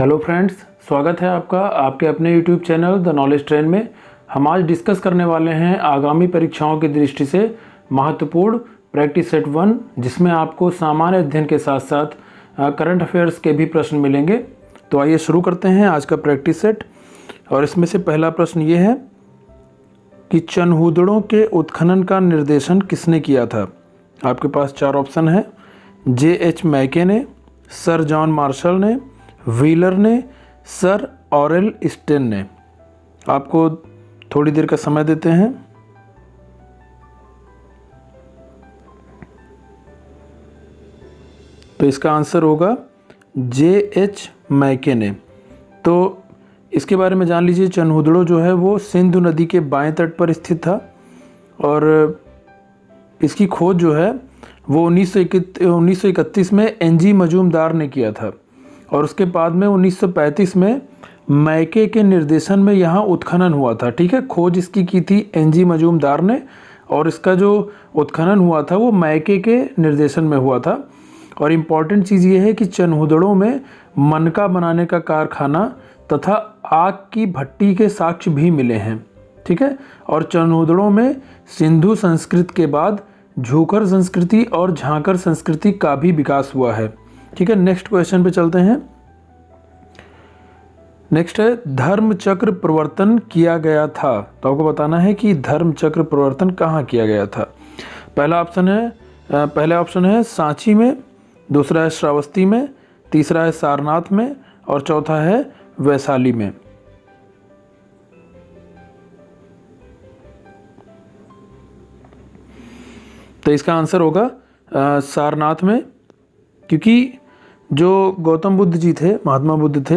Hello friends, स्वागत है आपका आपके अपने YouTube channel the knowledge train में। हम आज डिस्कस करने वाले हैं आगामी परीक्षाओं की दृष्टि से महत्वपूर्ण प्रैक्टिस सेट 1, जिसमें आपको सामान्य अध्ययन के साथ साथ करंट अफेयर्स के भी प्रश्न मिलेंगे। तो आइए शुरू करते हैं आज का प्रैक्टिस सेट। और इसमें से पहला प्रश्न ये है कि चनहूदड़ों के उत्खनन का निर्देशन किसने किया था। आपके पास 4 ऑप्शन है। J.H. मैके ने, सर जॉन मार्शल ने, व्हीलर ने, सर ऑरेल स्टेन ने। आपको थोड़ी देर का समय देते हैं। तो इसका आंसर होगा J.H. मैके ने। तो इसके बारे में जान लीजिए। चनहूदड़ो जो है वो सिंधु नदी के बाएं तट पर स्थित था और इसकी खोज जो है वो 1931 में N.G. मजूमदार ने किया था और उसके बाद में 1935 में मैके के निर्देशन में यहाँ उत्खनन हुआ था। ठीक है, खोज इसकी की थी N.G. मजूमदार ने और इसका जो उत्खनन हुआ था वो मैके के निर्देशन में हुआ था। और इम्पॉर्टेंट चीज़ ये है कि चनहूदड़ों में मनका बनाने का कारखाना तथा आग की भट्टी के साक्ष्य भी मिले हैं। ठीक है, और चनहूदड़ों में सिंधु संस्कृति के बाद झूकर संस्कृति और झांकर संस्कृति का भी विकास हुआ है। ठीक है, नेक्स्ट क्वेश्चन पे चलते हैं। नेक्स्ट है धर्म चक्र प्रवर्तन किया गया था। तो आपको बताना है कि धर्म चक्र प्रवर्तन कहाँ किया गया था। पहला ऑप्शन है सांची में, दूसरा है श्रावस्ती में, तीसरा है सारनाथ में और चौथा है वैशाली में। तो इसका आंसर होगा सारनाथ में, क्योंकि जो गौतम बुद्ध जी थे, महात्मा बुद्ध थे,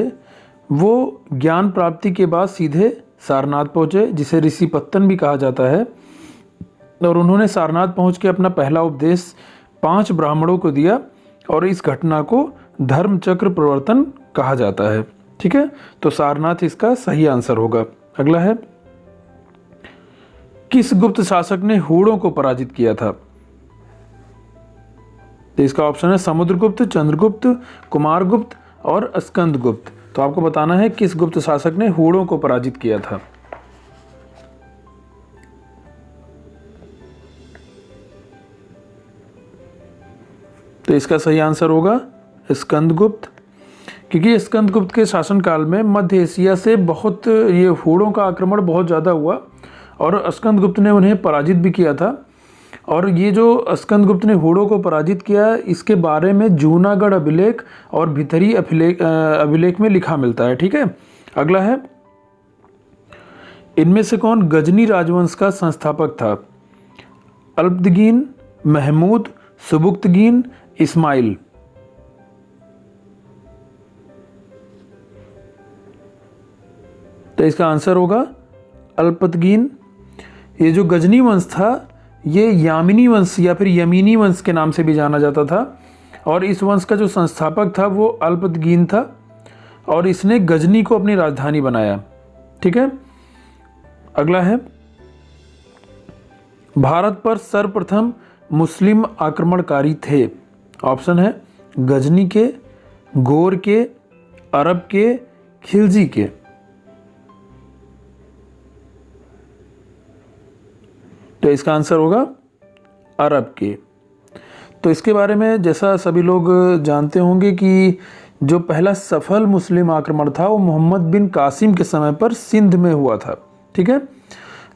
वो ज्ञान प्राप्ति के बाद सीधे सारनाथ पहुँचे, जिसे ऋषि पत्तन भी कहा जाता है। और उन्होंने सारनाथ पहुँच के अपना पहला उपदेश 5 ब्राह्मणों को दिया और इस घटना को धर्म चक्र प्रवर्तन कहा जाता है। ठीक है, तो सारनाथ इसका सही आंसर होगा। अगला है किस गुप्त शासक ने हूणों को पराजित किया था। तो इसका ऑप्शन है समुद्रगुप्त, चंद्रगुप्त, कुमारगुप्त और स्कंदगुप्त। तो आपको बताना है किस गुप्त शासक ने हूणों को पराजित किया था। तो इसका सही आंसर होगा स्कंदगुप्त, क्योंकि स्कंदगुप्त के शासनकाल में मध्य एशिया से बहुत ये हूणों का आक्रमण बहुत ज़्यादा हुआ और स्कंदगुप्त ने उन्हें पराजित भी किया था। और ये जो स्कंदगुप्त ने हूणों को पराजित किया, इसके बारे में जूनागढ़ अभिलेख और भितरी अभिलेख में लिखा मिलता है। ठीक है, अगला है इनमें से कौन गजनी राजवंश का संस्थापक था। अल्पतगीन, महमूद, सुबुक्तगीन, इस्माइल। तो इसका आंसर होगा अल्पतगीन। ये जो गजनी वंश था ये यामिनी वंश या फिर यमीनी वंश के नाम से भी जाना जाता था और इस वंश का जो संस्थापक था वो अल्पतगीन था और इसने गजनी को अपनी राजधानी बनाया। ठीक है, अगला है भारत पर सर्वप्रथम मुस्लिम आक्रमणकारी थे। ऑप्शन है गजनी के, गोर के, अरब के, खिलजी के। तो इसका आंसर होगा अरब के। तो इसके बारे में जैसा सभी लोग जानते होंगे कि जो पहला सफल मुस्लिम आक्रमण था वो मोहम्मद बिन कासिम के समय पर सिंध में हुआ था। ठीक है,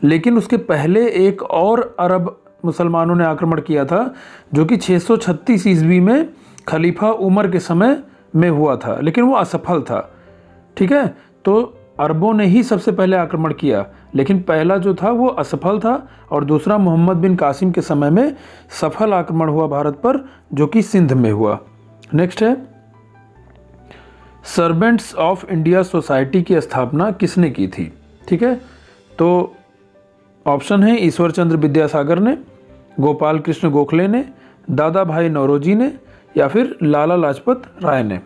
लेकिन उसके पहले एक और अरब मुसलमानों ने आक्रमण किया था जो कि 636 ईस्वी में खलीफा उमर के समय में हुआ था, लेकिन वो असफल था। ठीक है, तो अरबों ने ही सबसे पहले आक्रमण किया, लेकिन पहला जो था वो असफल था और दूसरा मोहम्मद बिन कासिम के समय में सफल आक्रमण हुआ भारत पर, जो कि सिंध में हुआ। नेक्स्ट है सर्वेंट्स ऑफ इंडिया सोसाइटी की स्थापना किसने की थी। ठीक है, तो ऑप्शन है ईश्वर चंद्र विद्यासागर ने, गोपाल कृष्ण गोखले ने, दादा भाई नौरोजी ने या फिर लाला लाजपत राय ने।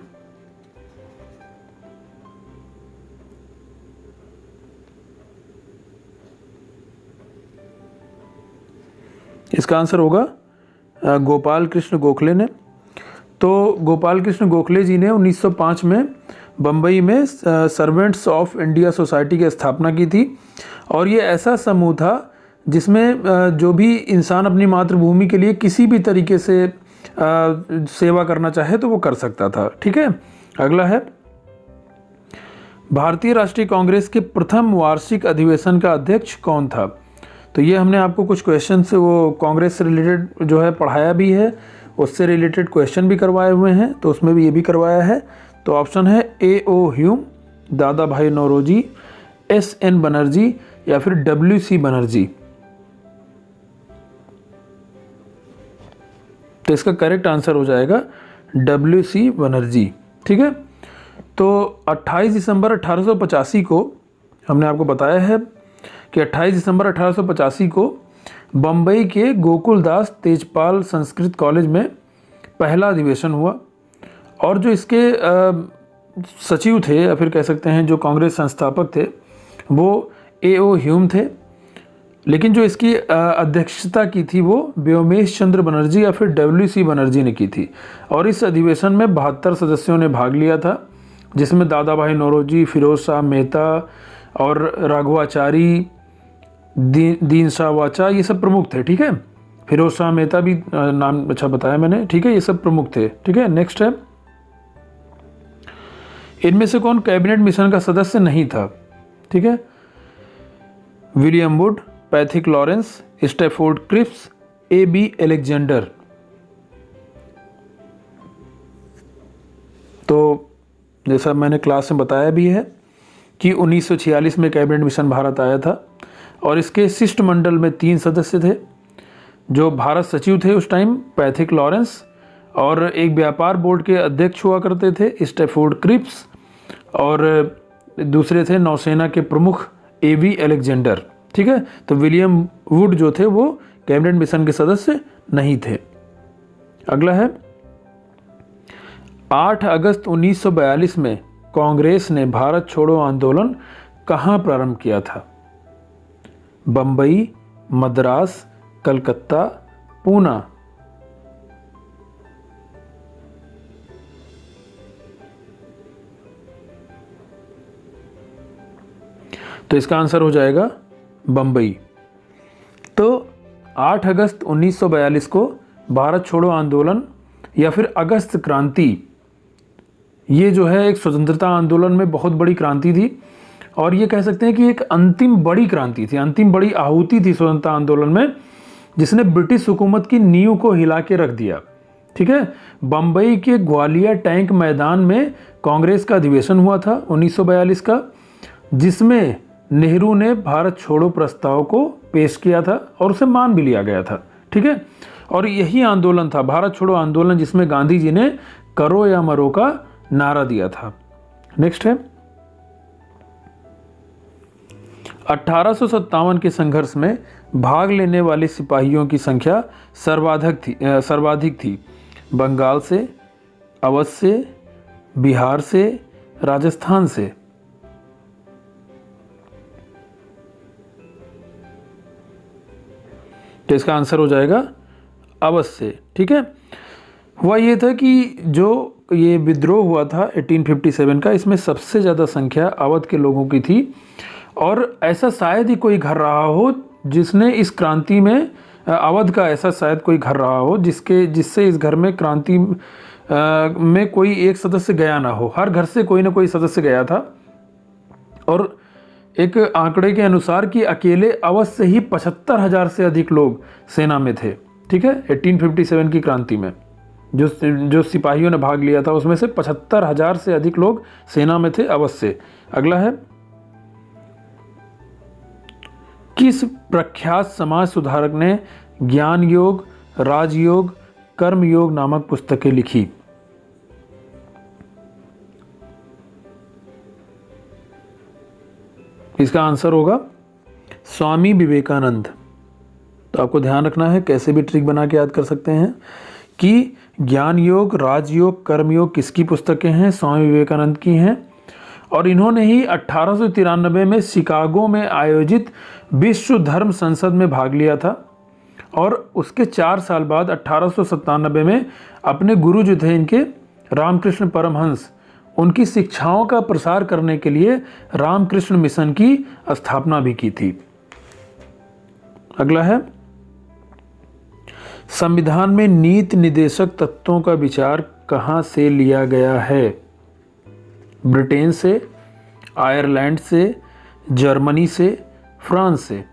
इसका आंसर होगा गोपाल कृष्ण गोखले ने। तो गोपाल कृष्ण गोखले जी ने 1905 में बम्बई में सर्वेंट्स ऑफ इंडिया सोसाइटी की स्थापना की थी। और ये ऐसा समूह था जिसमें जो भी इंसान अपनी मातृभूमि के लिए किसी भी तरीके से सेवा करना चाहे तो वो कर सकता था। ठीक है, अगला है भारतीय राष्ट्रीय कांग्रेस के प्रथम वार्षिक अधिवेशन का अध्यक्ष कौन था। तो ये हमने आपको कुछ क्वेश्चन से वो कांग्रेस से रिलेटेड जो है पढ़ाया भी है, उससे रिलेटेड क्वेश्चन भी करवाए हुए हैं, तो उसमें भी ये भी करवाया है। तो ऑप्शन है A.O. ह्यूम, दादा भाई नौरोजी, S.N. बनर्जी या फिर W.C. बनर्जी। तो इसका करेक्ट आंसर हो जाएगा W.C. बनर्जी। ठीक है, तो 28 दिसंबर 1885 को हमने आपको बताया है कि 28 दिसंबर 1885 को बम्बई के गोकुलदास तेजपाल संस्कृत कॉलेज में पहला अधिवेशन हुआ। और जो इसके सचिव थे या फिर कह सकते हैं जो कांग्रेस संस्थापक थे वो A.O. ह्यूम थे, लेकिन जो इसकी अध्यक्षता की थी वो व्योमेश चंद्र बनर्जी या फिर W.C. बनर्जी ने की थी। और इस अधिवेशन में 72 सदस्यों ने भाग लिया था, जिसमें दादा भाई नौरोजी, फिरोज शाह मेहता और राघवाचारी, दीन शाह वाचा, ये सब प्रमुख थे। ठीक है, फिरोज शाह मेहता भी नाम अच्छा बताया मैंने। ठीक है, ये सब प्रमुख थे। ठीक है, नेक्स्ट है इनमें से कौन कैबिनेट मिशन का सदस्य नहीं था। ठीक है, William Wood, Pethick Lawrence, Stafford Cripps, A.B. Alexander. तो जैसा मैंने क्लास में बताया भी है कि 1946 में कैबिनेट मिशन भारत आया था और इसके शिष्टमंडल में 3 सदस्य थे। जो भारत सचिव थे उस टाइम पैथिक लॉरेंस, और एक व्यापार बोर्ड के अध्यक्ष हुआ करते थे स्टैफोर्ड क्रिप्स, और दूसरे थे नौसेना के प्रमुख A.B. अलेक्जेंडर। ठीक है, तो विलियम वुड जो थे वो कैबिनेट मिशन के सदस्य नहीं थे। अगला है 8 अगस्त 1942 में कांग्रेस ने भारत छोड़ो आंदोलन कहाँ प्रारंभ किया था। बम्बई, मद्रास, कलकत्ता, पूना। तो इसका आंसर हो जाएगा बम्बई। तो 8 अगस्त 1942 को भारत छोड़ो आंदोलन या फिर अगस्त क्रांति, ये जो है एक स्वतंत्रता आंदोलन में बहुत बड़ी क्रांति थी। और ये कह सकते हैं कि एक अंतिम बड़ी क्रांति थी, अंतिम बड़ी आहुति थी स्वतंत्रता आंदोलन में, जिसने ब्रिटिश हुकूमत की नींव को हिला के रख दिया। ठीक है, बम्बई के ग्वालियर टैंक मैदान में कांग्रेस का अधिवेशन हुआ था 1942 का, जिसमें नेहरू ने भारत छोड़ो प्रस्ताव को पेश किया था और उसे मान भी लिया गया था। ठीक है, और यही आंदोलन था भारत छोड़ो आंदोलन जिसमें गांधी जी ने करो या मरो का नारा दिया था। नेक्स्ट है 1857 के संघर्ष में भाग लेने वाले सिपाहियों की संख्या सर्वाधिक थी बंगाल से, अवध से, बिहार से, राजस्थान से। तो इसका आंसर हो जाएगा अवध से। ठीक है, हुआ ये था कि जो ये विद्रोह हुआ था 1857 का, इसमें सबसे ज़्यादा संख्या अवध के लोगों की थी। और ऐसा शायद ही कोई घर रहा हो जिसने इस क्रांति में, अवध का ऐसा शायद कोई घर रहा हो जिससे इस घर में क्रांति में कोई एक सदस्य गया ना हो। हर घर से कोई ना कोई सदस्य गया था। और एक आंकड़े के अनुसार कि अकेले अवध से ही 75,000 से अधिक लोग सेना में थे। ठीक है, 1857 की क्रांति में जो सिपाहियों ने भाग लिया था उसमें से 75,000 से अधिक लोग सेना में थे अवध से। अगला है किस प्रख्यात समाज सुधारक ने ज्ञान योग, राजयोग, कर्म योग नामक पुस्तकें लिखी। इसका आंसर होगा स्वामी विवेकानंद। तो आपको ध्यान रखना है, कैसे भी ट्रिक बना के याद कर सकते हैं कि ज्ञान योग, राजयोग, कर्म योग किसकी पुस्तकें हैं, स्वामी विवेकानंद की हैं। और इन्होंने ही 1893 में शिकागो में आयोजित विश्व धर्म संसद में भाग लिया था। और उसके 4 साल बाद 1897 में अपने गुरु जो थे इनके रामकृष्ण परमहंस, उनकी शिक्षाओं का प्रसार करने के लिए रामकृष्ण मिशन की स्थापना भी की थी। अगला है, संविधान में नीति निर्देशक तत्वों का विचार कहां से लिया गया है? ब्रिटेन से, आयरलैंड से, जर्मनी से, फ्रांस से।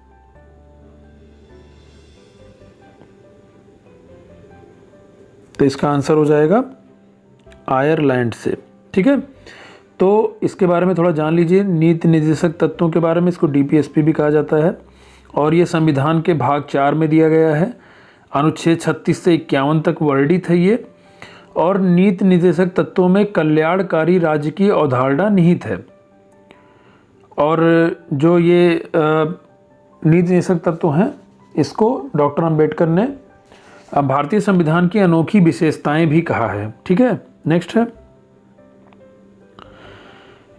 तो इसका आंसर हो जाएगा आयरलैंड से। ठीक है, तो इसके बारे में थोड़ा जान लीजिए। नीति निर्देशक तत्वों के बारे में, इसको डीपीएसपी भी कहा जाता है और ये संविधान के भाग 4 में दिया गया है। अनुच्छेद 36 से 51 तक वर्णित है ये। और नीति निर्देशक तत्वों में कल्याणकारी राज्य की अवधारणा निहित है। और जो ये नीति निर्देशक तत्व हैं, इसको डॉक्टर अंबेडकर ने भारतीय संविधान की अनोखी विशेषताएं भी कहा है। ठीक है, नेक्स्ट है,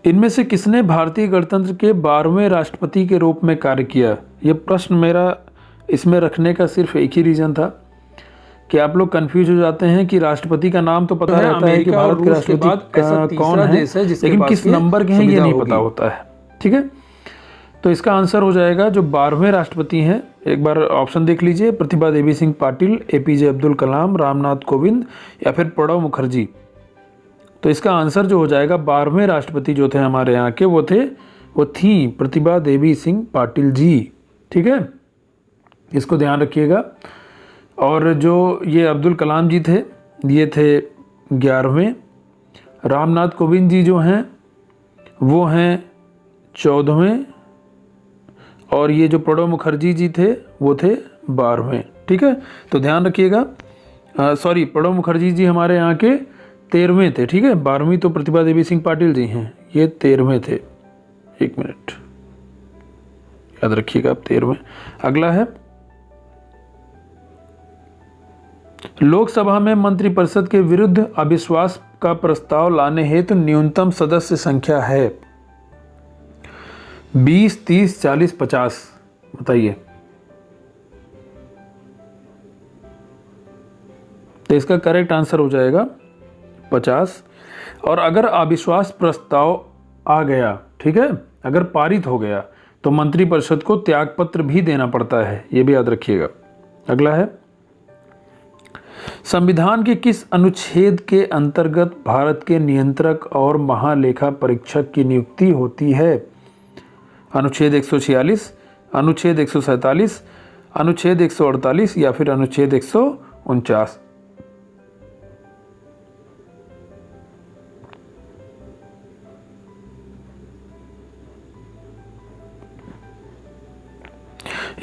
इनमें से किसने भारतीय गणतंत्र के 12वें राष्ट्रपति के रूप में कार्य किया? ये प्रश्न मेरा इसमें रखने का सिर्फ एक ही रीज़न था कि आप लोग कंफ्यूज हो जाते हैं कि राष्ट्रपति का नाम तो पता रहता है कि भारत के राष्ट्रपति कौन है, लेकिन किस नंबर के हैं ये नहीं पता होता है। ठीक है, तो इसका आंसर हो जाएगा जो 12वें राष्ट्रपति हैं, एक बार ऑप्शन देख लीजिए, प्रतिभा देवी सिंह पाटिल, एपीजे अब्दुल कलाम, रामनाथ कोविंद या फिर प्रणब मुखर्जी। तो इसका आंसर जो हो जाएगा 12वें राष्ट्रपति जो थे हमारे यहाँ के, वो थी प्रतिभा देवी सिंह पाटिल जी। ठीक है, इसको ध्यान रखिएगा। और जो ये अब्दुल कलाम जी थे, ये थे 11वें। रामनाथ कोविंद जी जो हैं वो हैं 14वें। और ये जो प्रणब मुखर्जी जी थे वो थे 12वें। ठीक है, तो ध्यान रखिएगा। सॉरी, प्रणब मुखर्जी जी हमारे यहाँ के 13वें थे। ठीक है, 12वीं तो प्रतिभा देवी सिंह पाटिल जी हैं, ये 13वें थे। एक मिनट याद रखिएगा आप, 13वें। अगला है, लोकसभा में मंत्रिपरिषद के विरुद्ध अविश्वास का प्रस्ताव लाने हेतु न्यूनतम सदस्य संख्या है 20, 30, 40, 50। बताइए। तो इसका करेक्ट आंसर हो जाएगा 50। और अगर अविश्वास प्रस्ताव आ गया, ठीक है, अगर पारित हो गया, तो मंत्रिपरिषद को त्यागपत्र भी देना पड़ता है, ये भी याद रखिएगा। अगला है, संविधान के किस अनुच्छेद के अंतर्गत भारत के नियंत्रक और महालेखा परीक्षक की नियुक्ति होती है? अनुच्छेद 146, अनुच्छेद 147, अनुच्छेद 148 या फिर अनुच्छेद 149?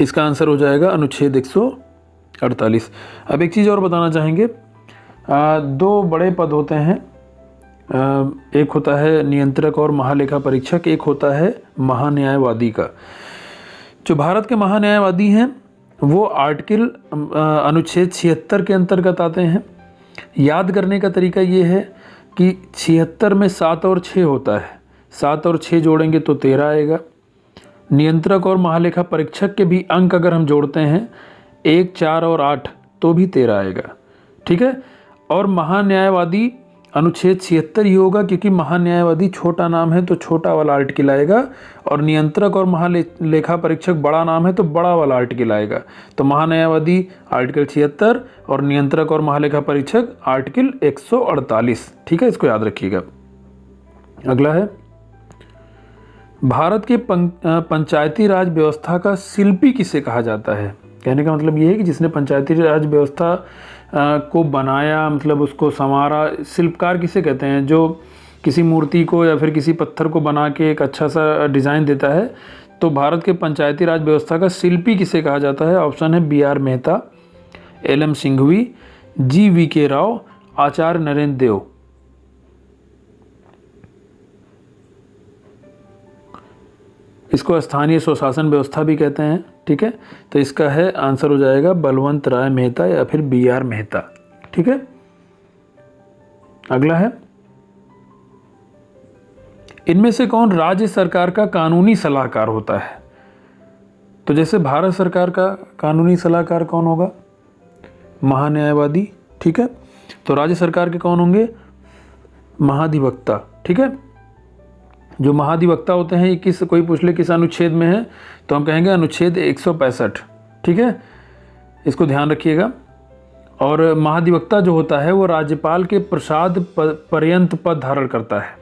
इसका आंसर हो जाएगा अनुच्छेद 148। अब एक चीज़ और बताना चाहेंगे, दो बड़े पद होते हैं, एक होता है नियंत्रक और महालेखा परीक्षक, एक होता है महान्यायवादी का। जो भारत के महान्यायवादी हैं वो आर्टिकल अनुच्छेद 76 के अंतर्गत आते हैं। याद करने का तरीका ये है कि 76 में 7 और 6 होता है, 7 और 6 जोड़ेंगे तो 13 आएगा। नियंत्रक और महालेखा परीक्षक के भी अंक अगर हम जोड़ते हैं 1, 4 और 8 तो भी 13 आएगा। ठीक है, और महान्यायवादी अनुच्छेद 76 ही होगा, क्योंकि महान्यायवादी छोटा नाम है तो छोटा वाला आर्टिकल आएगा, और नियंत्रक और महालेखा परीक्षक बड़ा नाम है तो बड़ा वाला आर्टिकल आएगा। तो महान्यायवादी आर्टिकल 76 और नियंत्रक और महालेखा परीक्षक आर्टिकल 148। ठीक है, इसको याद रखिएगा। अगला है, भारत के पंचायती राज व्यवस्था का शिल्पी किसे कहा जाता है? कहने का मतलब ये है कि जिसने पंचायती राज व्यवस्था को बनाया, मतलब उसको संवारा, शिल्पकार किसे कहते हैं? जो किसी मूर्ति को या फिर किसी पत्थर को बना के एक अच्छा सा डिज़ाइन देता है, तो भारत के पंचायती राज व्यवस्था का शिल्पी किसे कहा जाता है? ऑप्शन है बी.आर. मेहता, एल.एम. सिंघवी, जी.वी.के. राव, आचार्य नरेंद्र देव। इसको स्थानीय स्वशासन व्यवस्था भी कहते हैं। ठीक है, तो इसका है आंसर हो जाएगा बलवंत राय मेहता या फिर बी.आर. मेहता। ठीक है, अगला है, इनमें से कौन राज्य सरकार का कानूनी सलाहकार होता है? तो जैसे भारत सरकार का कानूनी सलाहकार कौन होगा? महान्यायवादी। ठीक है, तो राज्य सरकार के कौन होंगे? महाधिवक्ता। ठीक है। जो महाधिवक्ता होते हैं ये किस, कोई पूछ ले किस अनुच्छेद में है, तो हम कहेंगे अनुच्छेद 165, ठीक है, इसको ध्यान रखिएगा। और महाधिवक्ता जो होता है वो राज्यपाल के प्रसाद पर्यंत पद धारण करता है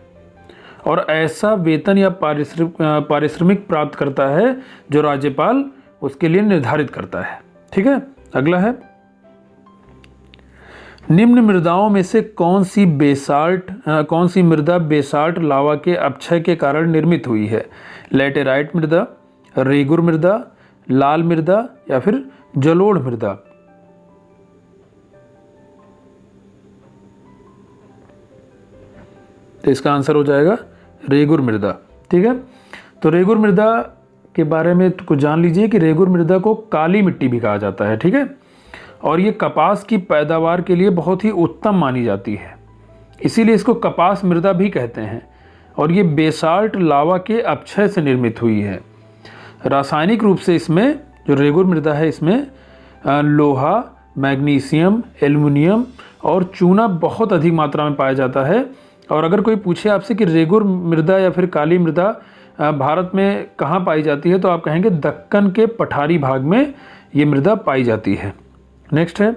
और ऐसा वेतन या पारिश्रमिक प्राप्त करता है जो राज्यपाल उसके लिए निर्धारित करता है, ठीक है। अगला है, निम्न मृदाओं में से कौन सी मृदा बेसाल्ट लावा के अपक्षय के कारण निर्मित हुई है? लैटेराइट मृदा, रेगुर मृदा, लाल मृदा या फिर जलोढ़ मृदा? तो इसका आंसर हो जाएगा रेगुर मृदा, ठीक है। तो रेगुर मृदा के बारे में कुछ जान लीजिए कि रेगुर मृदा को काली मिट्टी भी कहा जाता है, ठीक है, और ये कपास की पैदावार के लिए बहुत ही उत्तम मानी जाती है, इसीलिए इसको कपास मृदा भी कहते हैं। और ये बेसाल्ट लावा के अपक्षय से निर्मित हुई है। रासायनिक रूप से इसमें जो रेगुर मृदा है इसमें लोहा, मैग्नीशियम, एल्युमिनियम और चूना बहुत अधिक मात्रा में पाया जाता है। और अगर कोई पूछे आपसे कि रेगुर मृदा या फिर काली मृदा भारत में कहाँ पाई जाती है, तो आप कहेंगे दक्कन के पठारी भाग में ये मृदा पाई जाती है। नेक्स्ट है,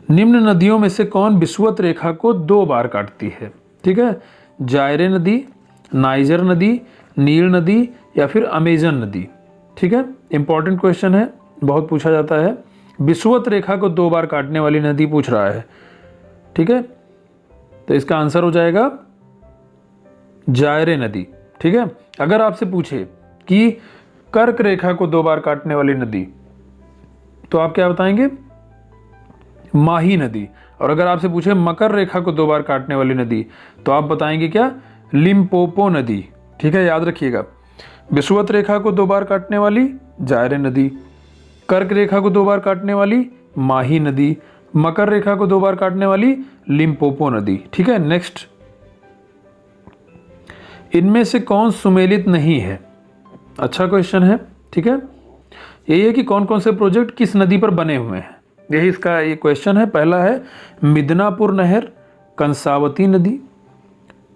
निम्न नदियों में से कौन विषुवत रेखा को 2 बार काटती है? ठीक है, जायरे नदी, नाइजर नदी, नील नदी या फिर अमेजन नदी? ठीक है, इंपॉर्टेंट क्वेश्चन है, बहुत पूछा जाता है। विषुवत रेखा को 2 बार काटने वाली नदी पूछ रहा है, ठीक है, तो इसका आंसर हो जाएगा जायरे नदी। ठीक है, अगर आपसे पूछे कि कर्क रेखा को 2 बार काटने वाली नदी, तो आप क्या बताएंगे? माही नदी। और अगर आपसे पूछे मकर रेखा को 2 बार काटने वाली नदी, तो आप बताएंगे क्या? लिम्पोपो नदी। ठीक है, याद रखिएगा, विषुवत रेखा को 2 बार काटने वाली जायरे नदी, कर्क रेखा को 2 बार काटने वाली माही नदी, मकर रेखा को 2 बार काटने वाली लिम्पोपो नदी। ठीक है, नेक्स्ट, इनमें से कौन सुमेलित नहीं है? अच्छा क्वेश्चन है। ठीक है, यही है कि कौन कौन से प्रोजेक्ट किस नदी पर बने हुए हैं, यही इसका ये क्वेश्चन है। पहला है मिदनापुर नहर, कंसावती नदी,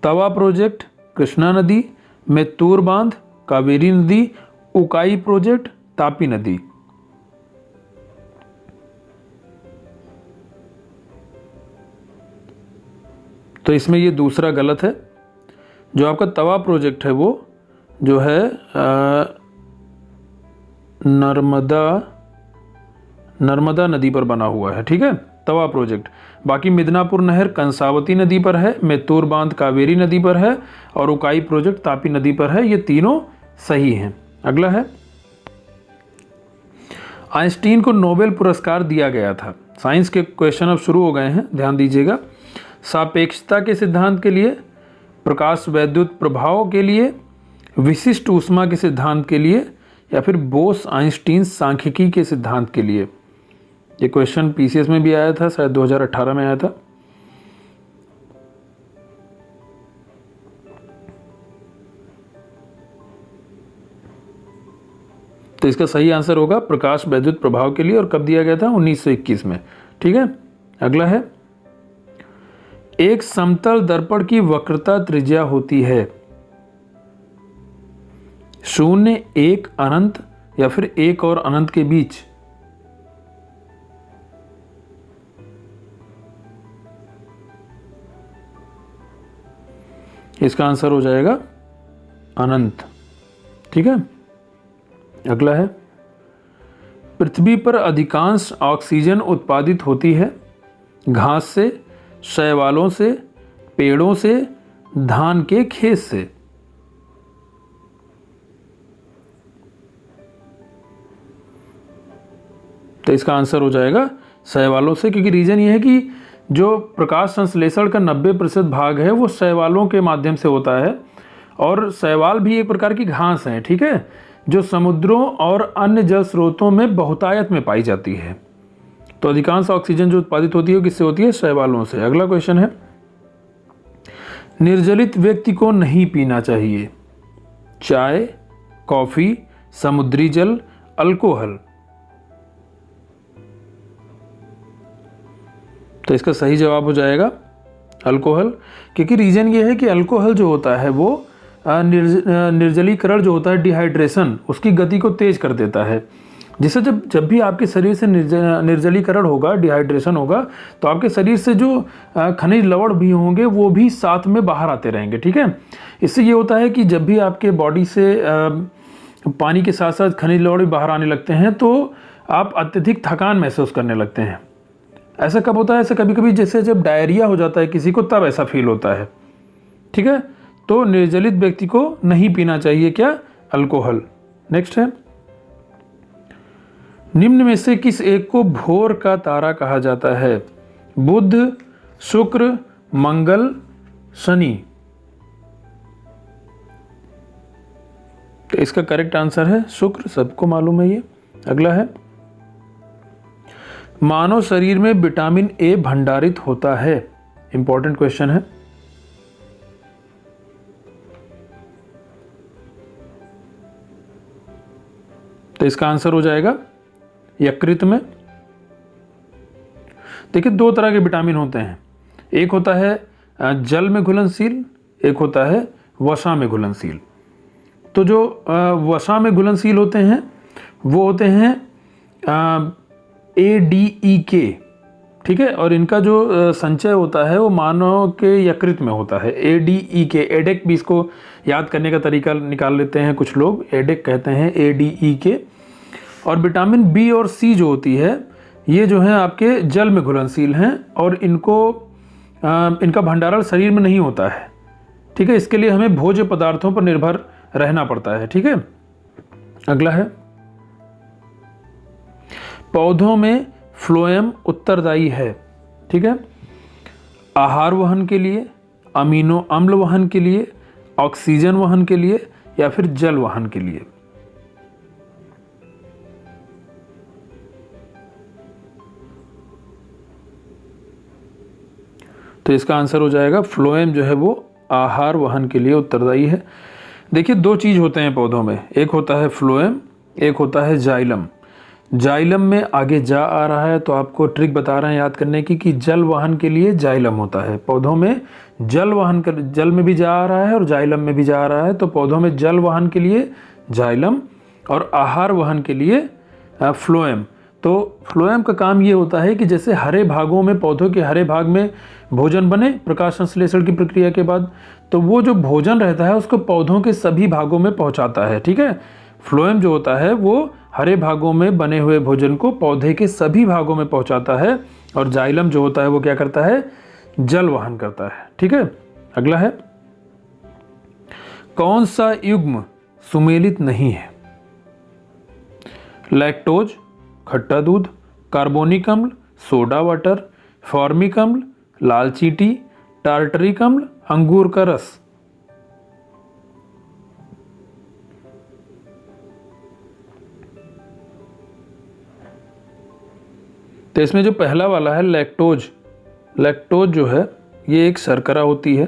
तवा प्रोजेक्ट, कृष्णा नदी, मेत्तूर बांध, कावेरी नदी, उकाई प्रोजेक्ट, तापी नदी। तो इसमें ये दूसरा गलत है। जो आपका तवा प्रोजेक्ट है वो जो है नर्मदा नदी पर बना हुआ है। ठीक है, तवा प्रोजेक्ट। बाकी मिदनापुर नहर कंसावती नदी पर है, मेत्तूर बांध कावेरी नदी पर है और उकाई प्रोजेक्ट तापी नदी पर है। ये तीनों सही हैं। अगला है, आइंस्टीन को नोबेल पुरस्कार दिया गया था। साइंस के क्वेश्चन अब शुरू हो गए हैं, ध्यान दीजिएगा। सापेक्षता के सिद्धांत के लिए, प्रकाश वैद्युत प्रभाव के लिए, विशिष्ट ऊष्मा के सिद्धांत के लिए या फिर बोस आइंस्टीन सांख्यिकी के सिद्धांत के लिए? ये क्वेश्चन पीसीएस में भी आया था, शायद 2018 में आया था। तो इसका सही आंसर होगा प्रकाश वैद्युत प्रभाव के लिए। और कब दिया गया था? 1921 में। ठीक है, अगला है, एक समतल दर्पण की वक्रता त्रिज्या होती है 0, 1, अनंत या फिर 1 और अनंत के बीच? इसका आंसर हो जाएगा अनंत। ठीक है, अगला है, पृथ्वी पर अधिकांश ऑक्सीजन उत्पादित होती है घास से, शैवालों से, पेड़ों से, धान के खेत से? तो इसका आंसर हो जाएगा शैवालों से, क्योंकि रीजन ये है कि जो प्रकाश संश्लेषण का 90% भाग है वो शैवालों के माध्यम से होता है। और शैवाल भी एक प्रकार की घास है, ठीक है, जो समुद्रों और अन्य जल स्रोतों में बहुतायत में पाई जाती है। तो अधिकांश ऑक्सीजन जो उत्पादित होती है वो किससे होती है? शैवालों से। अगला क्वेश्चन है, निर्जलित व्यक्ति को नहीं पीना चाहिए चाय, कॉफी, समुद्री जल, अल्कोहल? तो इसका सही जवाब हो जाएगा अल्कोहल, क्योंकि रीज़न ये है कि अल्कोहल जो होता है वो निर्जलीकरण जो होता है, डिहाइड्रेशन, उसकी गति को तेज कर देता है, जिससे जब भी आपके शरीर से निर्जलीकरण होगा, डिहाइड्रेशन होगा, तो आपके शरीर से जो खनिज लवण भी होंगे वो भी साथ में बाहर आते रहेंगे। ठीक है, इससे ये होता है कि जब भी आपके बॉडी से पानी के साथ साथ खनिज लवण भी बाहर आने लगते हैं तो आप अत्यधिक थकान महसूस करने लगते हैं। ऐसा कब होता है? ऐसा कभी कभी जैसे जब डायरिया हो जाता है किसी को, तब ऐसा फील होता है। ठीक है, तो निर्जलित व्यक्ति को नहीं पीना चाहिए क्या? अल्कोहल। नेक्स्ट है, निम्न में से किस एक को भोर का तारा कहा जाता है? बुध, शुक्र, मंगल, शनि। तो इसका करेक्ट आंसर है शुक्र, सबको मालूम है ये। अगला है, मानव शरीर में विटामिन ए भंडारित होता है। इंपॉर्टेंट क्वेश्चन है। तो इसका आंसर हो जाएगा यकृत में। देखिए, दो तरह के विटामिन होते हैं, एक होता है जल में घुलनशील, एक होता है वसा में घुलनशील। तो जो वसा में घुलनशील होते हैं वो होते हैं ADEK। ठीक है, और इनका जो संचय होता है वो मानव के यकृत में होता है। ADEK, एडेक भी इसको याद करने का तरीका निकाल लेते हैं कुछ लोग, एडेक कहते हैं, ADEK। और विटामिन बी और सी जो होती है ये जो है आपके जल में घुलनशील हैं और इनका भंडारण शरीर में नहीं होता है। ठीक है, इसके लिए हमें भोज्य पदार्थों पर निर्भर रहना पड़ता है। ठीक है, अगला है, पौधों में फ्लोएम उत्तरदायी है। ठीक है, आहार वहन के लिए, अमीनो अम्ल वहन के लिए, ऑक्सीजन वहन के लिए, या फिर जल वहन के लिए। तो इसका आंसर हो जाएगा फ्लोएम जो है वो आहार वहन के लिए उत्तरदायी है। देखिए, दो चीज होते हैं पौधों में, एक होता है फ्लोएम, एक होता है जाइलम। जाइलम में आगे जा आ रहा है, तो आपको ट्रिक बता रहे हैं याद करने की कि जल वहन के लिए जाइलम होता है। पौधों में जल वहन कर, जल में भी जा आ रहा है और जाइलम में भी जा आ रहा है, तो पौधों में जल वहन के लिए जाइलम और आहार वहन के लिए फ्लोएम। तो फ्लोएम का काम ये होता है कि जैसे हरे भागों में, पौधों के हरे भाग में भोजन बने प्रकाश संश्लेषण की प्रक्रिया के बाद, तो वो जो भोजन रहता है उसको पौधों के सभी भागों में पहुंचाता है। ठीक है, फ्लोएम जो होता है वो हरे भागों में बने हुए भोजन को पौधे के सभी भागों में पहुंचाता है, और जाइलम जो होता है वो क्या करता है? जल वहन करता है। ठीक है, अगला है, कौन सा युग्म सुमेलित नहीं है? लैक्टोज, खट्टा दूध, कार्बोनिक अम्ल, सोडा वाटर, फॉर्मिक अम्ल, लाल चींटी, टार्टरिक अम्ल, अंगूर का रस। तो इसमें जो पहला वाला है लैक्टोज, लैक्टोज जो है ये एक शर्करा होती है,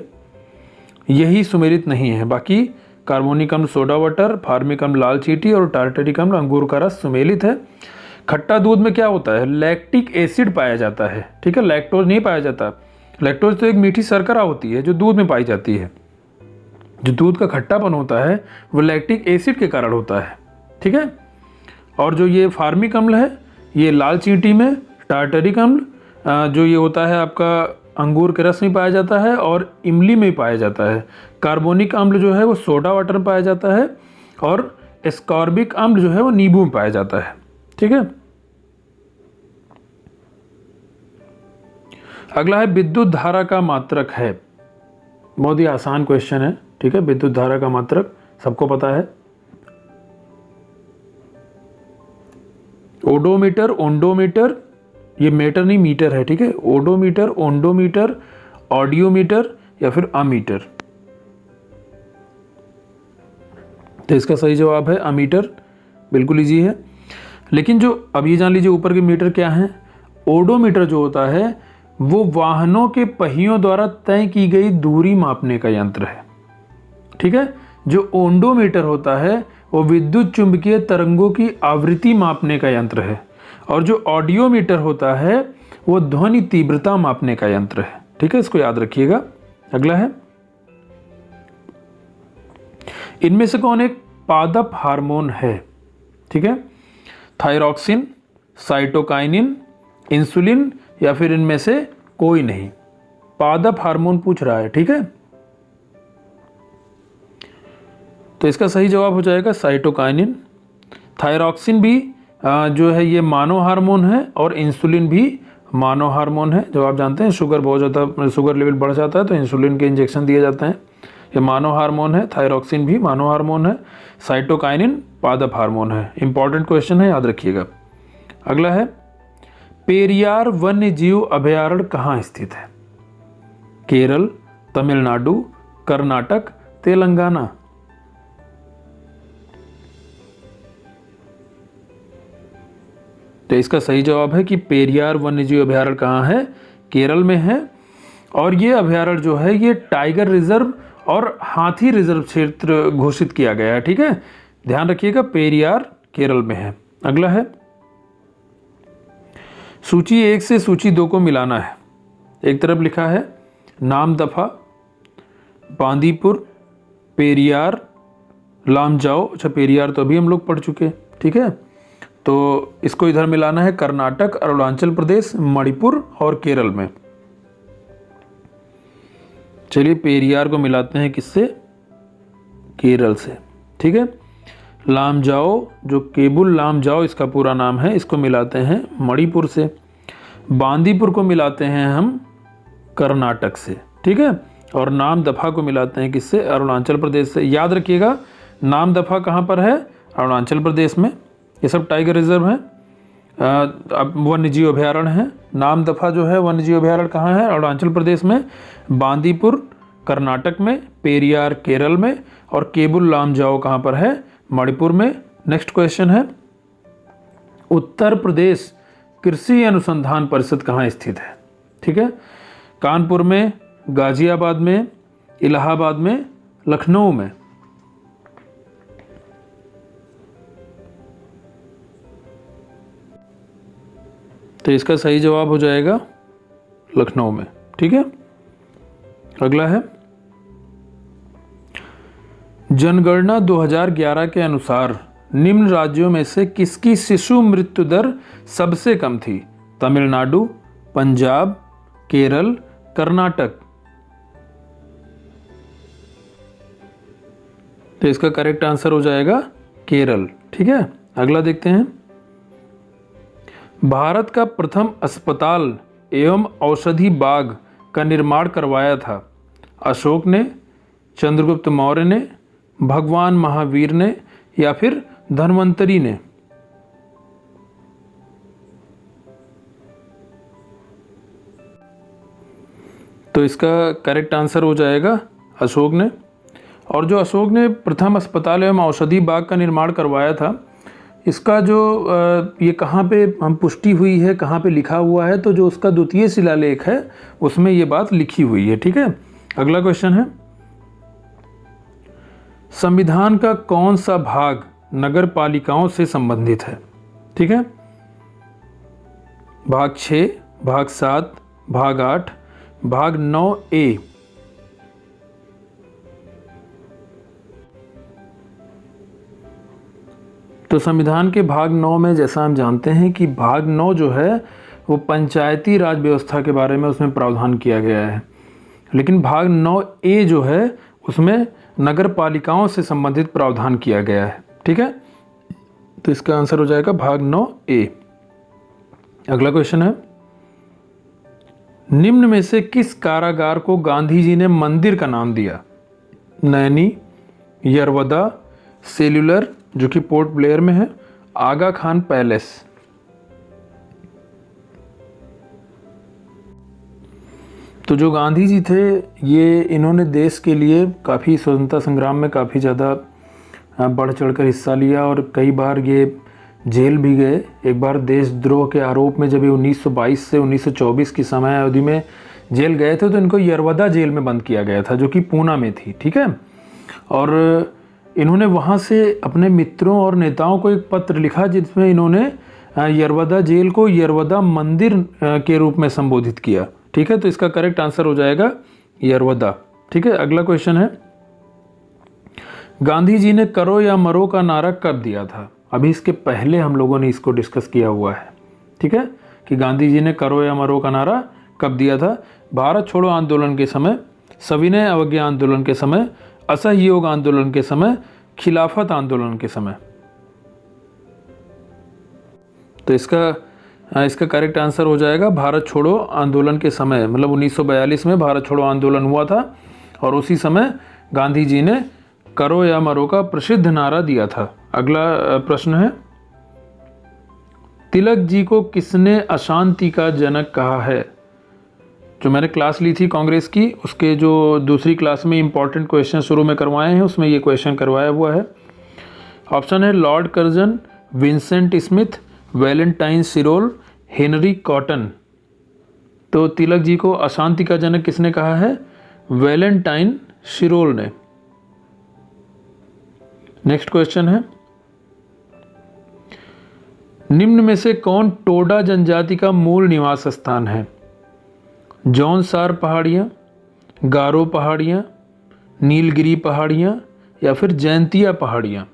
यही सुमेलित नहीं है। बाकी कार्बोनिक अम्ल, सोडा वाटर, फार्मिक अम्ल, लाल चींटी और टार्टरिक अम्ल, अंगूर का रस सुमेलित है। खट्टा दूध में क्या होता है? लैक्टिक एसिड पाया जाता है। ठीक है, लैक्टोज नहीं पाया जाता। लैक्टोज तो एक मीठी शर्करा होती है जो दूध में पाई जाती है। जो दूध का खट्टापन होता है वो लैक्टिक एसिड के कारण होता है। ठीक है, और जो ये फार्मिक अम्ल है ये लाल चींटी में, टार्टरिक अम्ल जो ये होता है आपका अंगूर के रस में पाया जाता है और इमली में पाया जाता है। कार्बोनिक अम्ल जो है वो सोडा वाटर में पाया जाता है और एस्कॉर्बिक अम्ल जो है वो नींबू में पाया जाता है। ठीक है, अगला है, विद्युत धारा का मात्रक है। बहुत ही आसान क्वेश्चन है। ठीक है, विद्युत धारा का मात्रक सबको पता है, ओडोमीटर, ओंडोमीटर, ये मीटर नहीं मीटर है। ठीक है, ओडोमीटर, ओंडोमीटर, ऑडियोमीटर या फिर अमीटर। तो इसका सही जवाब है अमीटर, बिल्कुल इजी है। लेकिन जो अब ये जान लीजिए ऊपर के मीटर क्या है। ओडोमीटर जो होता है वो वाहनों के पहियों द्वारा तय की गई दूरी मापने का यंत्र है। ठीक है, जो ओंडोमीटर होता है वो विद्युत चुंबकीय तरंगों की आवृत्ति मापने का यंत्र है, और जो ऑडियोमीटर होता है वो ध्वनि तीव्रता मापने का यंत्र है। ठीक है, इसको याद रखिएगा। अगला है, इनमें से कौन एक पादप हार्मोन है? ठीक है, थायरॉक्सिन, साइटोकाइनिन, इंसुलिन, या फिर इनमें से कोई नहीं। पादप हार्मोन पूछ रहा है, ठीक है। तो इसका सही जवाब हो जाएगा साइटोकाइनिन। थायरॉक्सिन भी जो है ये मानव हार्मोन है, और इंसुलिन भी मानव हार्मोन है। जब आप जानते हैं शुगर बहुत ज़्यादा, शुगर लेवल बढ़ जाता है तो इंसुलिन के इंजेक्शन दिए जाते हैं। ये मानव हार्मोन है। थायरॉक्सिन भी मानव हार्मोन है। साइटोकाइनिन पादप हार्मोन है। इंपॉर्टेंट क्वेश्चन है, याद रखिएगा। अगला है, पेरियार वन्य जीव अभयारण्य कहाँ स्थित है? केरल, तमिलनाडु, कर्नाटक, तेलंगाना। तो इसका सही जवाब है कि पेरियार वन्यजीव अभयारण्य कहाँ है? केरल में है। और ये अभयारण्य जो है ये टाइगर रिजर्व और हाथी रिजर्व क्षेत्र घोषित किया गया है, ठीक है। ध्यान रखिएगा, पेरियार केरल में है। अगला है, सूची 1 से सूची 2 को मिलाना है। एक तरफ लिखा है नामदफा, बांदीपुर, पेरियार, लामजाओ। अच्छा, पेरियार तो अभी हम लोग पढ़ चुके, ठीक है। तो इसको इधर मिलाना है कर्नाटक, अरुणाचल प्रदेश, मणिपुर और केरल में। चलिए पेरियार को मिलाते हैं किससे? केरल से, ठीक है। लामजाओ, जो केबुल लामजाओ इसका पूरा नाम है, इसको मिलाते हैं मणिपुर से। बांदीपुर को मिलाते हैं हम कर्नाटक से, ठीक है। और नामदफा को मिलाते हैं किससे? अरुणाचल प्रदेश से। याद रखिएगा, नामदफा कहाँ पर है? अरुणाचल प्रदेश में। ये सब टाइगर रिजर्व है, अब वन्यजीव अभयारण्य है। नामदफा जो है वन्यजीव अभयारण्य कहाँ है? अरुणाचल प्रदेश में। बांदीपुर कर्नाटक में, पेरियार केरल में, और केबुल लामजाओ कहाँ पर है? मणिपुर में। नेक्स्ट क्वेश्चन है, उत्तर प्रदेश कृषि अनुसंधान परिषद कहाँ स्थित है? ठीक है, कानपुर में, गाजियाबाद में, इलाहाबाद में, लखनऊ में। तो इसका सही जवाब हो जाएगा लखनऊ में, ठीक है। अगला है, जनगणना 2011 के अनुसार निम्न राज्यों में से किसकी शिशु मृत्यु दर सबसे कम थी? तमिलनाडु, पंजाब, केरल, कर्नाटक। तो इसका करेक्ट आंसर हो जाएगा केरल, ठीक है। अगला देखते हैं, भारत का प्रथम अस्पताल एवं औषधि बाग का निर्माण करवाया था? अशोक ने, चंद्रगुप्त मौर्य ने, भगवान महावीर ने, या फिर धन्वंतरी ने? तो इसका करेक्ट आंसर हो जाएगा अशोक ने। और जो अशोक ने प्रथम अस्पताल एवं औषधि बाग का निर्माण करवाया था, इसका जो ये कहाँ पे हम पुष्टि हुई है, कहाँ पे लिखा हुआ है, तो जो उसका द्वितीय शिलालेख है उसमें ये बात लिखी हुई है, ठीक है। अगला क्वेश्चन है, संविधान का कौन सा भाग नगर पालिकाओं से संबंधित है? ठीक है, भाग 6, भाग 7, भाग 8, भाग 9A। तो संविधान के भाग 9 में जैसा हम जानते हैं कि भाग 9 जो है वो पंचायती राज व्यवस्था के बारे में उसमें प्रावधान किया गया है, लेकिन भाग 9A जो है उसमें नगर पालिकाओं से संबंधित प्रावधान किया गया है, ठीक है। तो इसका आंसर हो जाएगा भाग 9A। अगला क्वेश्चन है, निम्न में से किस कारागार को गांधी जी ने मंदिर का नाम दिया? नैनी, यरवदा, सेल्यूलर जो कि पोर्ट ब्लेयर में है, आगा खान पैलेस। तो जो गांधी जी थे ये इन्होंने देश के लिए काफ़ी स्वतंत्रता संग्राम में काफ़ी ज़्यादा बढ़ चढ़कर हिस्सा लिया और कई बार ये जेल भी गए। एक बार देशद्रोह के आरोप में जब ये 1922 से 1924 की समय अवधि में जेल गए थे तो इनको यरवदा जेल में बंद किया गया था जो कि पूना में थी, ठीक है। और इन्होंने वहाँ से अपने मित्रों और नेताओं को एक पत्र लिखा जिसमें इन्होंने यरवदा जेल को यरवदा मंदिर के रूप में संबोधित किया, ठीक है, तो इसका करेक्ट आंसर हो जाएगा यरवदा। ठीक है, अगला क्वेश्चन है, गांधी जी ने करो या मरो का नारा कब दिया था? अभी इसके पहले हम लोगों ने इसको डिस्कस किया हुआ है। ठीक है, कि गांधी जी ने करो या मरो का नारा कब दिया था? भारत छोड़ो आंदोलन के समय, सविनय अवज्ञा आंदोलन के समय, असहयोग आंदोलन के समय, खिलाफत आंदोलन के समय। तो इसका करेक्ट आंसर हो जाएगा भारत छोड़ो आंदोलन के समय, मतलब 1942 में भारत छोड़ो आंदोलन हुआ था और उसी समय गांधी जी ने करो या मरो का प्रसिद्ध नारा दिया था। अगला प्रश्न है, तिलक जी को किसने अशांति का जनक कहा है? जो मैंने क्लास ली थी कांग्रेस की, उसके जो दूसरी क्लास में इंपॉर्टेंट क्वेश्चन शुरू में करवाए हैं उसमें ये क्वेश्चन करवाया हुआ है। ऑप्शन है Lord Curzon, Vincent Smith, Valentine Chirol, Henry Cotton. तो तिलक जी को अशांति का जनक किसने कहा है? वैलेंटाइन सिरोल ने। नेक्स्ट क्वेश्चन है, निम्न में से कौन टोडा जनजाति का मूल निवास स्थान है? जौनसार पहाड़ियाँ, गारो पहाड़ियाँ, नीलगिरी पहाड़ियाँ या फिर जैंतिया पहाड़ियाँ?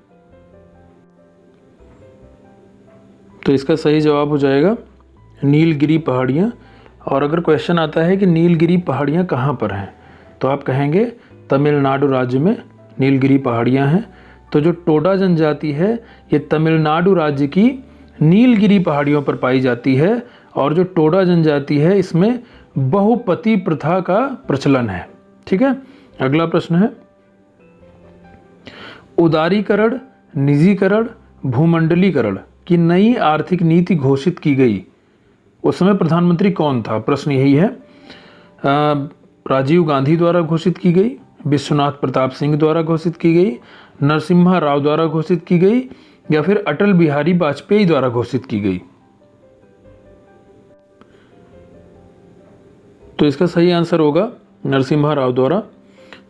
तो इसका सही जवाब हो जाएगा नीलगिरी पहाड़ियाँ। और अगर क्वेश्चन आता है कि नीलगिरी पहाड़ियाँ कहाँ पर हैं, तो आप कहेंगे तमिलनाडु राज्य में नीलगिरी पहाड़ियाँ हैं। तो जो टोडा जनजाति है ये तमिलनाडु राज्य की नीलगिरी पहाड़ियों पर पाई जाती है और जो टोडा जनजाति है इसमें बहुपति प्रथा का प्रचलन है। ठीक है, अगला प्रश्न है, उदारीकरण, निजीकरण, भूमंडलीकरण की नई आर्थिक नीति घोषित की गई, उस समय प्रधानमंत्री कौन था? प्रश्न यही है। राजीव गांधी द्वारा घोषित की गई, विश्वनाथ प्रताप सिंह द्वारा घोषित की गई, नरसिम्हा राव द्वारा घोषित की गई या फिर अटल बिहारी वाजपेयी द्वारा घोषित की गई? तो इसका सही आंसर होगा नरसिम्हा राव द्वारा।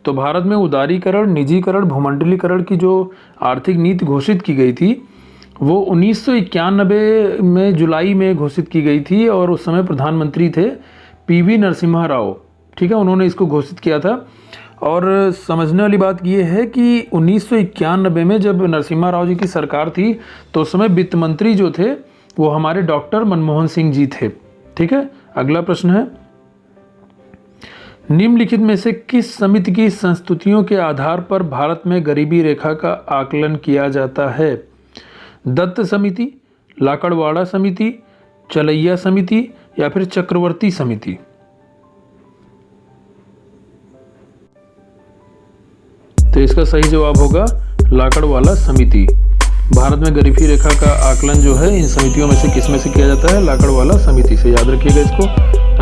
तो भारत में उदारीकरण, निजीकरण, भूमंडलीकरण की जो आर्थिक नीति घोषित की गई थी वो 1991 में जुलाई में घोषित की गई थी और उस समय प्रधानमंत्री थे पीवी नरसिम्हा राव। ठीक है, उन्होंने इसको घोषित किया था। और समझने वाली बात ये है कि 1991 में जब नरसिम्हा राव जी की सरकार थी तो उस समय वित्त मंत्री जो थे वो हमारे डॉक्टर मनमोहन सिंह जी थे। ठीक है, अगला प्रश्न है, निम्नलिखित में से किस समिति की संस्तुतियों के आधार पर भारत में गरीबी रेखा का आकलन किया जाता है? दत्त समिति, लाकड़वाड़ा समिति, चलैया समिति या फिर चक्रवर्ती समिति? तो इसका सही जवाब होगा लाकड़वाला समिति। भारत में गरीबी रेखा का आकलन जो है इन समितियों में से किस में से किया जाता है? लाकड़वाला समिति से, याद रखिएगा इसको।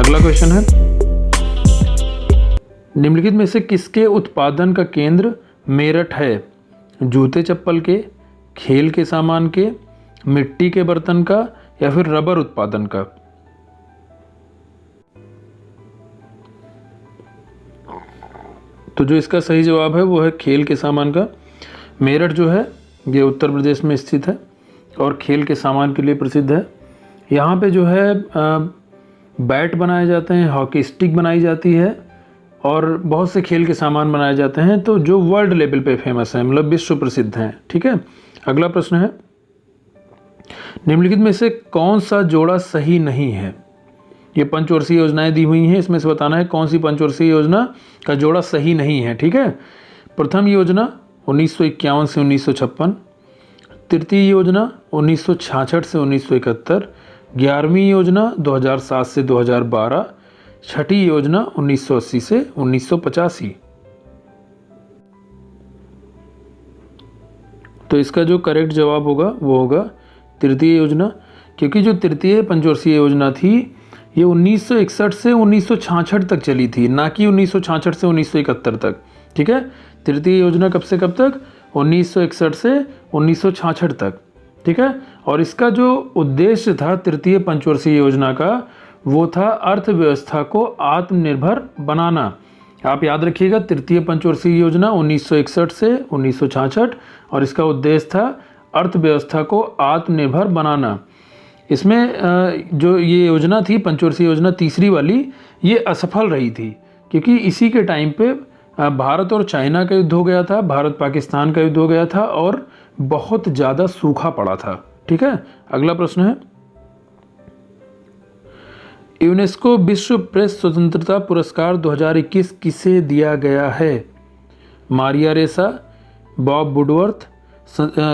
अगला क्वेश्चन है, निम्नलिखित में से किसके उत्पादन का केंद्र मेरठ है? जूते चप्पल के, खेल के सामान के, मिट्टी के बर्तन का या फिर रबर उत्पादन का? तो जो इसका सही जवाब है वो है खेल के सामान का। मेरठ जो है ये उत्तर प्रदेश में स्थित है और खेल के सामान के लिए प्रसिद्ध है। यहाँ पे जो है बैट बनाए जाते हैं, हॉकी स्टिक बनाई जाती है और बहुत से खेल के सामान बनाए जाते हैं, तो जो वर्ल्ड लेवल पे फेमस हैं, मतलब विश्व प्रसिद्ध हैं। ठीक है, अगला प्रश्न है, निम्नलिखित में से कौन सा जोड़ा सही नहीं है? ये पंचवर्षीय योजनाएं दी हुई हैं, इसमें से बताना है कौन सी पंचवर्षीय योजना का जोड़ा सही नहीं है। ठीक है, प्रथम योजना 1951 से 1956, तृतीय योजना 1966 से 1971, 11वीं योजना 2007 से 2012, छठी योजना 1980 से 1985। तो इसका जो करेक्ट जवाब होगा वो होगा तृतीय योजना, क्योंकि जो तृतीय पंचवर्षीय योजना थी ये 1961 से 1966 तक चली थी, ना कि 1966 से 1971 तक। ठीक है, तृतीय योजना कब से कब तक? 1961 से 1966 तक। ठीक है, और इसका जो उद्देश्य था तृतीय पंचवर्षीय योजना का वो था अर्थव्यवस्था को आत्मनिर्भर बनाना। आप याद रखिएगा, तृतीय पंचवर्षीय योजना 1961 से 1966 और इसका उद्देश्य था अर्थव्यवस्था को आत्मनिर्भर बनाना। इसमें जो ये योजना थी पंचवर्षीय योजना तीसरी वाली, ये असफल रही थी क्योंकि इसी के टाइम पे भारत और चाइना का युद्ध हो गया था, भारत पाकिस्तान का युद्ध हो गया था और बहुत ज़्यादा सूखा पड़ा था। ठीक है, अगला प्रश्न है, यूनेस्को विश्व प्रेस स्वतंत्रता पुरस्कार 2021 किसे दिया गया है? मारिया रेसा, बॉब वुडवर्थ,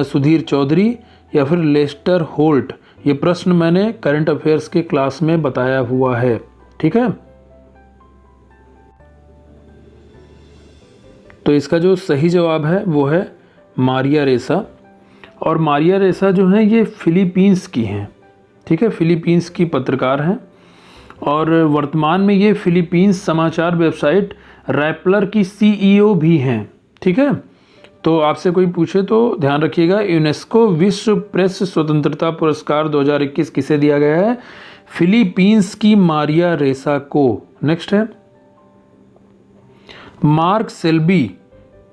सुधीर चौधरी या फिर लेस्टर होल्ट? ये प्रश्न मैंने करंट अफेयर्स के क्लास में बताया हुआ है। ठीक है, तो इसका जो सही जवाब है वो है मारिया रेसा। और मारिया रेसा जो है ये फिलीपींस की हैं। ठीक है, फिलीपींस की पत्रकार हैं और वर्तमान में ये फिलीपींस समाचार वेबसाइट रैपलर की सीईओ भी हैं। ठीक है, तो आपसे कोई पूछे तो ध्यान रखिएगा, यूनेस्को विश्व प्रेस स्वतंत्रता पुरस्कार 2021 किसे दिया गया है? फिलीपींस की मारिया रेसा को। नेक्स्ट है, मार्क सेल्बी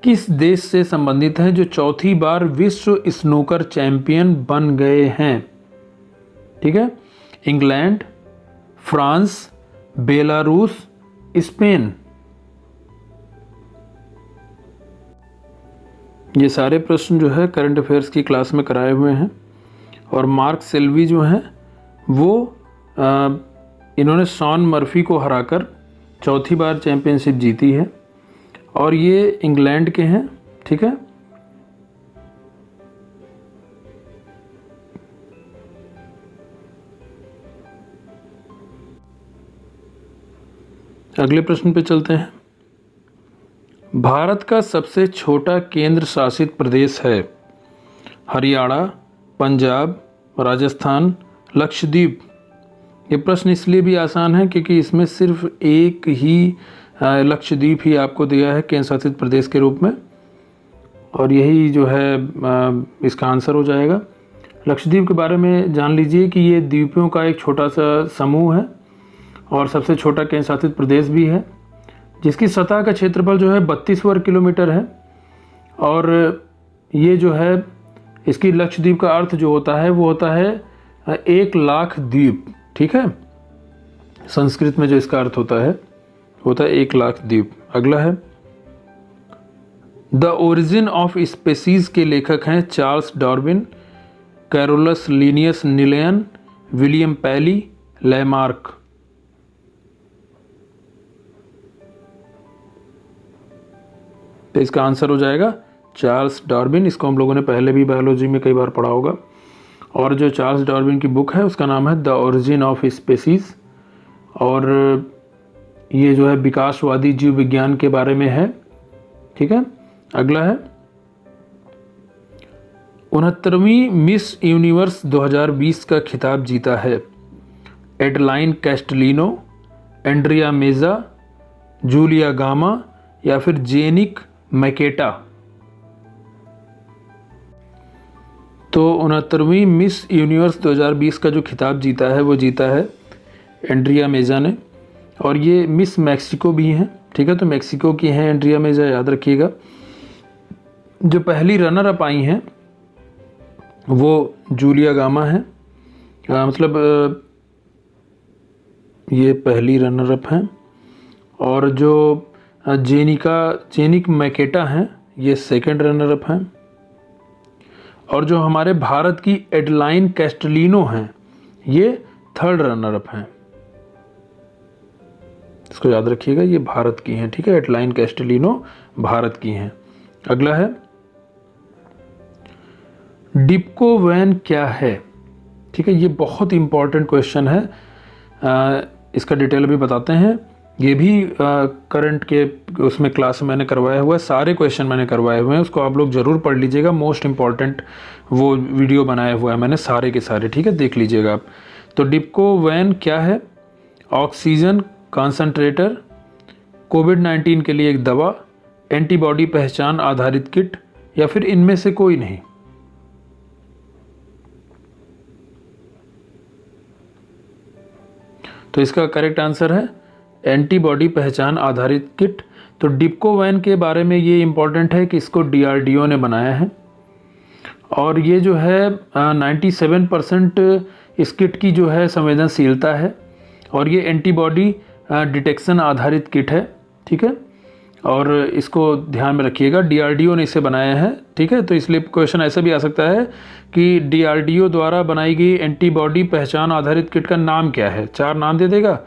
किस देश से संबंधित हैं जो चौथी बार विश्व स्नूकर चैंपियन बन गए हैं? ठीक है, इंग्लैंड, फ्रांस, बेलारूस, स्पेन? ये सारे प्रश्न जो है करंट अफेयर्स की क्लास में कराए हुए हैं। और मार्क सेल्वी जो हैं वो इन्होंने शॉन मर्फी को हराकर चौथी बार चैंपियनशिप जीती है और ये इंग्लैंड के हैं। ठीक है, अगले प्रश्न पे चलते हैं। भारत का सबसे छोटा केंद्र शासित प्रदेश है? हरियाणा, पंजाब, राजस्थान, लक्षद्वीप? ये प्रश्न इसलिए भी आसान है क्योंकि इसमें सिर्फ एक ही लक्षद्वीप ही आपको दिया है केंद्र शासित प्रदेश के रूप में और यही जो है इसका आंसर हो जाएगा। लक्षद्वीप के बारे में जान लीजिए कि ये द्वीपों का एक छोटा सा समूह है और सबसे छोटा केंद्र शासित प्रदेश भी है, जिसकी सतह का क्षेत्रफल जो है 32 वर्ग किलोमीटर है। और ये जो है इसकी लक्षद्वीप का अर्थ जो होता है वो होता है 1 लाख द्वीप। ठीक है, संस्कृत में जो इसका अर्थ होता है 1 लाख द्वीप। अगला है, द ओरिजिन ऑफ स्पेसीज के लेखक हैं चार्ल्स डार्विन, कैरोलस लिनियस निलेयन, विलियम पैली, लैमार्क? तो इसका आंसर हो जाएगा चार्ल्स डार्विन। इसको हम लोगों ने पहले भी बायोलॉजी में कई बार पढ़ा होगा। और जो चार्ल्स डार्विन की बुक है उसका नाम है द ओरिजिन ऑफ स्पेसीज और ये जो है विकासवादी जीव विज्ञान के बारे में है। ठीक है, अगला है, 69वीं मिस यूनिवर्स 2020 का खिताब जीता है एडलाइन कैस्टलिनो, एंड्रिया मेजा, जूलिया गामा या फिर जेनिक मैकेटा? तो 69वीं मिस यूनिवर्स 2020 का जो खिताब जीता है वो जीता है एंड्रिया मेजा ने और ये मिस मैक्सिको भी हैं। ठीक है, तो मैक्सिको की हैं एंड्रिया मेजा, याद रखिएगा। जो पहली रनर अप आई हैं वो जूलिया गामा है, मतलब ये पहली रनर अप हैं। और जो जेनिक मैकेटा हैं ये सेकंड रनर अप हैं। और जो हमारे भारत की एडलाइन कैस्टलिनो हैं ये थर्ड रनर अप हैं। इसको याद रखिएगा, ये भारत की हैं। ठीक है, एडलाइन कैस्टलिनो भारत की हैं। अगला है, डिप्को वैन क्या है? ठीक है, ये बहुत इंपॉर्टेंट क्वेश्चन है, इसका डिटेल भी बताते हैं। ये भी करंट के उसमें क्लास में मैंने करवाया हुआ है, सारे क्वेश्चन मैंने करवाए हुए हैं, उसको आप लोग ज़रूर पढ़ लीजिएगा। मोस्ट इम्पॉर्टेंट वो वीडियो बनाया हुआ है मैंने सारे के सारे। ठीक है, देख लीजिएगा आप। तो डिप्को वैन क्या है? ऑक्सीजन कॉन्सनट्रेटर, कोविड-19 के लिए एक दवा, एंटीबॉडी पहचान आधारित किट या फिर इनमें से कोई नहीं? तो इसका करेक्ट आंसर है एंटीबॉडी पहचान आधारित किट। तो डिप्को वैन के बारे में ये इम्पॉर्टेंट है कि इसको डीआरडीओ ने बनाया है और ये जो है 97% इस किट की जो है संवेदनशीलता है और ये एंटीबॉडी डिटेक्शन आधारित किट है, ठीक है। और इसको ध्यान में रखिएगा, DRDO ने इसे बनाया है, ठीक है। तो इसलिए क्वेश्चन ऐसा भी आ सकता है कि DRDO द्वारा बनाई गई एंटीबॉडी पहचान आधारित किट का नाम क्या है, 4 नाम दे देगा,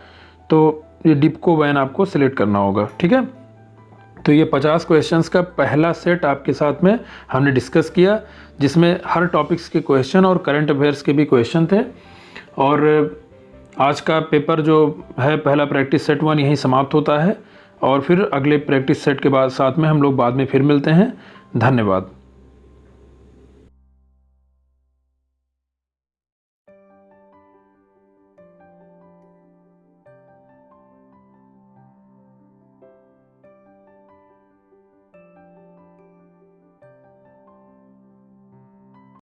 तो ये डिप्को-वैन आपको सिलेक्ट करना होगा, ठीक है। तो ये 50 क्वेश्चंस का पहला सेट आपके साथ में हमने डिस्कस किया, जिसमें हर टॉपिक्स के क्वेश्चन और करंट अफेयर्स के भी क्वेश्चन थे। और आज का पेपर जो है पहला प्रैक्टिस सेट 1 यहीं समाप्त होता है और फिर अगले प्रैक्टिस सेट के बाद साथ में हम लोग बाद में फिर मिलते हैं। धन्यवाद।